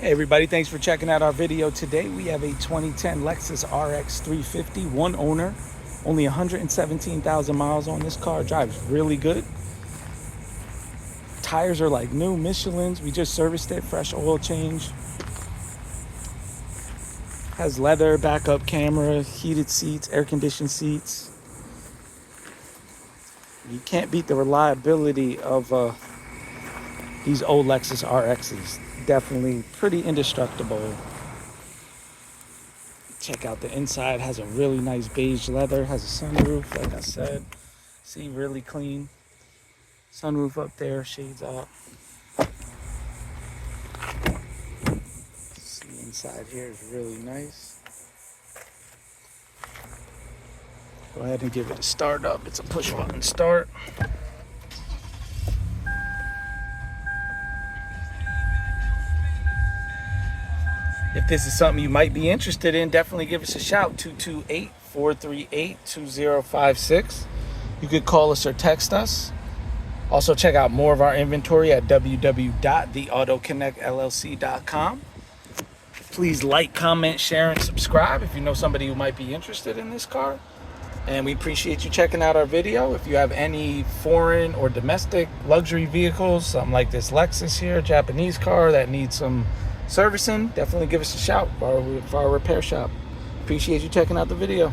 Hey everybody, thanks for checking out our video today. We have a 2010 Lexus RX350, one owner, only 117,000 miles on this car. Drives really good. Tires are like new, Michelin's. We just serviced it, fresh oil change. Has leather, backup camera, heated seats, air conditioned seats. You can't beat the reliability of these old Lexus RXs. Definitely pretty indestructible. Check out the inside. Has a really nice beige leather. Has a sunroof, like I said. See, really clean. Sunroof up there, shades up. See, inside here is really nice. Go ahead and give it a start up. It's a push button start. If this is something you might be interested in, definitely give us a shout. 228-438-2056. You could call us or text us. Also, check out more of our inventory at www.theautoconnectllc.com. Please like, comment, share, and subscribe if you know somebody who might be interested in this car. And we appreciate you checking out our video. If you have any foreign or domestic luxury vehicles, something like this Lexus here, Japanese car that needs some servicing, definitely give us a shout for our repair shop. Appreciate you checking out the video.